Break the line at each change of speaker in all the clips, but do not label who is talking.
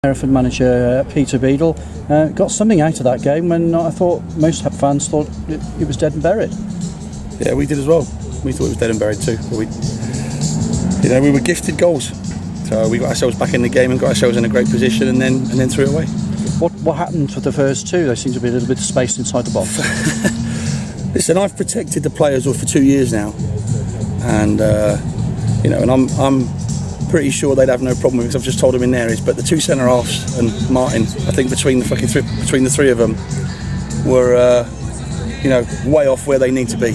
Hereford manager Peter Beadle got something out of that game when I thought most fans thought it was dead and buried.
Yeah, we did as well. We thought it was dead and buried too. But we were gifted goals, so we got ourselves back in the game and got ourselves in a great position, and then threw it away.
What happened with the first two? There seemed to be a little bit of space inside the box.
Listen, I've protected the players for 2 years now, and and I'm pretty sure they'd have no problem with it, because I've just told them in there but the two centre halves and Martin, I think between the three of them were way off where they need to be,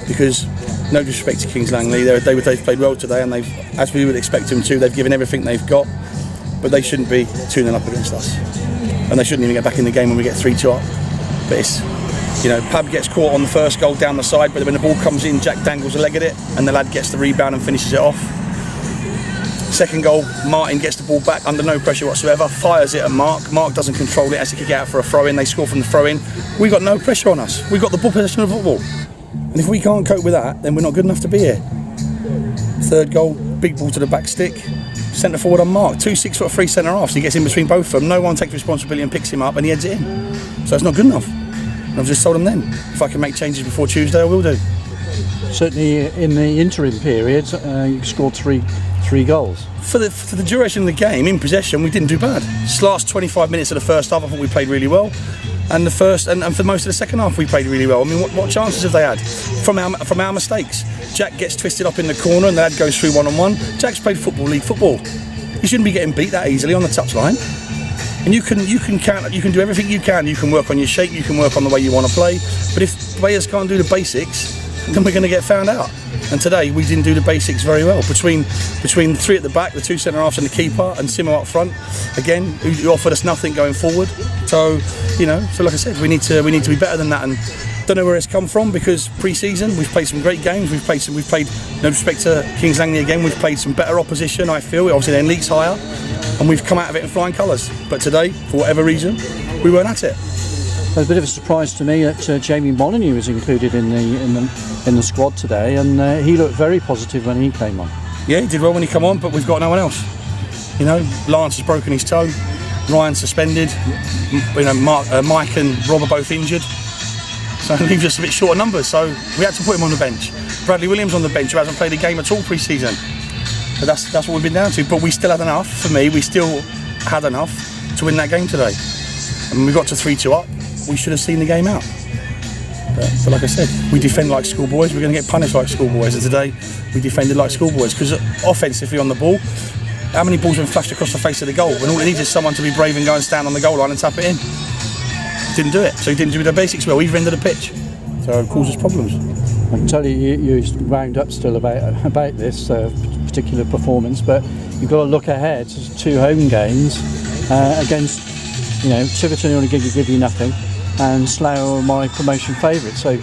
because no disrespect to Kings Langley, they've played well today, and they've, as we would expect them to, they've given everything they've got, but they shouldn't be 2-0 up against us, and they shouldn't even get back in the game when we get 3-2 up. But it's, Pab gets caught on the first goal down the side, but when the ball comes in, Jack dangles a leg at it, and the lad gets the rebound and finishes it off. Second goal, Martin gets the ball back under no pressure whatsoever, fires it at Mark. Mark doesn't control it, has to kick it out for a throw-in. They score from the throw-in. We got no pressure on us. We got the ball possession of football. And if we can't cope with that, then we're not good enough to be here. Third goal, big ball to the back stick. Centre forward on Mark, 2 6'3" centre halves. He gets in between both of them. No one takes responsibility and picks him up, and he heads it in. So it's not good enough. And I've just told them then, if I can make changes before Tuesday, I will do.
Certainly in the interim period, you scored three goals.
For the duration of the game, in possession, we didn't do bad. This last 25 minutes of the first half, I thought we played really well. And and for most of the second half, we played really well. I mean, what chances have they had from our mistakes? Jack gets twisted up in the corner, and the lad goes through one-on-one. Jack's played league football. He shouldn't be getting beat that easily on the touchline. And you can do everything you can. You can work on your shape, you can work on the way you want to play. But if players can't do the basics, then we're going to get found out. And today we didn't do the basics very well. Between the three at the back, the two centre halves and the keeper, and Simo up front, again, who offered us nothing going forward. So like I said, we need to be better than that. And don't know where it's come from, because pre-season we've played some great games. We've played no respect to Kings Langley again. We've played some better opposition. I feel obviously they're in leagues higher, and we've come out of it in flying colours. But today, for whatever reason, we weren't at it.
It was a bit of a surprise to me that Jamie Molyneux was included in the squad today, and he looked very positive when he came on.
Yeah, he did well when he came on, but we've got no one else. Lance has broken his toe, Ryan suspended, Mike and Rob are both injured, so it leaves us a bit short of numbers. So we had to put him on the bench. Bradley Williams on the bench, who hasn't played a game at all pre-season. But that's what we've been down to. But we still had enough. For me, we still had enough to win that game today. And when we got to 3-2 up, we should have seen the game out. But like I said, we defend like schoolboys. We're going to get punished like schoolboys. And today, we defended like schoolboys, because offensively on the ball, how many balls have been flashed across the face of the goal when all it needs is someone to be brave and go and stand on the goal line and tap it in? Didn't do it. So he didn't do the basics well, either end of the pitch. So it causes problems.
I can tell you round up still about this particular performance, but you've got to look ahead to 2 home games against, Tiverton, who want to give you nothing, and Slough are my promotion favourite. So,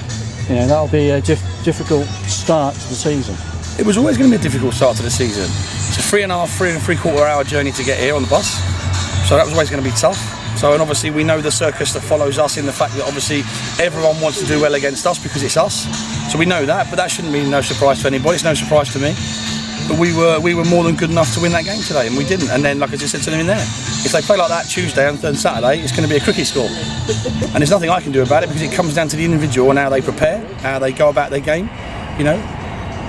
that'll be a difficult start to the season.
It was always going to be a difficult start to the season. It's a 3 and 3/4 hour journey to get here on the bus, so that was always going to be tough. So, and obviously we know the circus that follows us, in the fact that obviously everyone wants to do well against us because it's us. So we know that, but that shouldn't be no surprise to anybody. It's no surprise to me. But we were more than good enough to win that game today, and we didn't. And then, like I just said to them in there, if they play like that Tuesday and Saturday, it's going to be a cricket score. And there's nothing I can do about it, because it comes down to the individual and how they prepare, how they go about their game.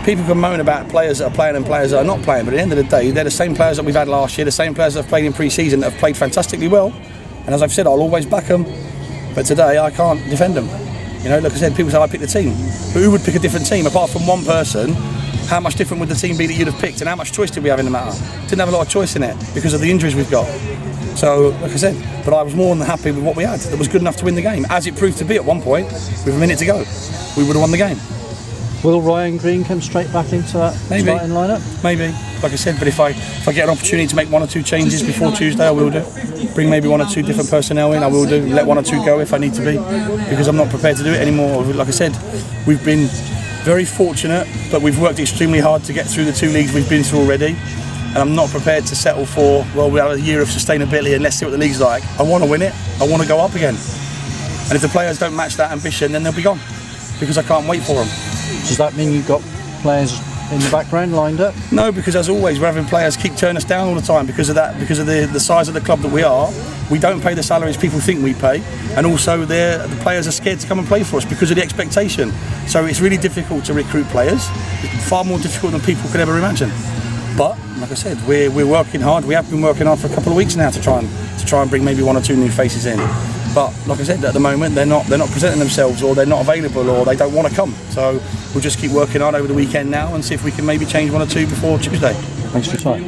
People can moan about players that are playing and players that are not playing, but at the end of the day, they're the same players that we've had last year, the same players that have played in pre-season, that have played fantastically well. And as I've said, I'll always back them. But today, I can't defend them. Like I said, people say I pick the team. But who would pick a different team? Apart from one person, how much different would the team be that you'd have picked? And how much choice did we have in the matter? Didn't have a lot of choice in it, because of the injuries we've got. So, like I said, but I was more than happy with what we had. That was good enough to win the game, as it proved to be at one point. With a minute to go, we would have won the game.
Will Ryan Green come straight back into that starting lineup?
Maybe, like I said, but if I get an opportunity to make 1 or 2 changes before Tuesday, I will do. Bring maybe 1 or 2 different personnel in, I will do. Let 1 or 2 go if I need to be, because I'm not prepared to do it anymore. Like I said, we've been very fortunate, but we've worked extremely hard to get through the 2 leagues we've been through already. And I'm not prepared to settle for, we have a year of sustainability and let's see what the league's like. I want to win it. I want to go up again. And if the players don't match that ambition, then they'll be gone, because I can't wait for them.
Does that mean you've got players in the background lined up?
No, because as always, we're having players keep turning us down all the time because of that, because of the size of the club that we are. We don't pay the salaries people think we pay, and also the players are scared to come and play for us because of the expectation. So it's really difficult to recruit players. It's far more difficult than people could ever imagine. But like I said, we're working hard. We have been working hard for a couple of weeks now to try and bring maybe 1 or 2 new faces in. But like I said, at the moment they're not presenting themselves, or they're not available, or they don't want to come. So we'll just keep working hard over the weekend now and see if we can maybe change 1 or 2 before Tuesday.
Thanks for your time.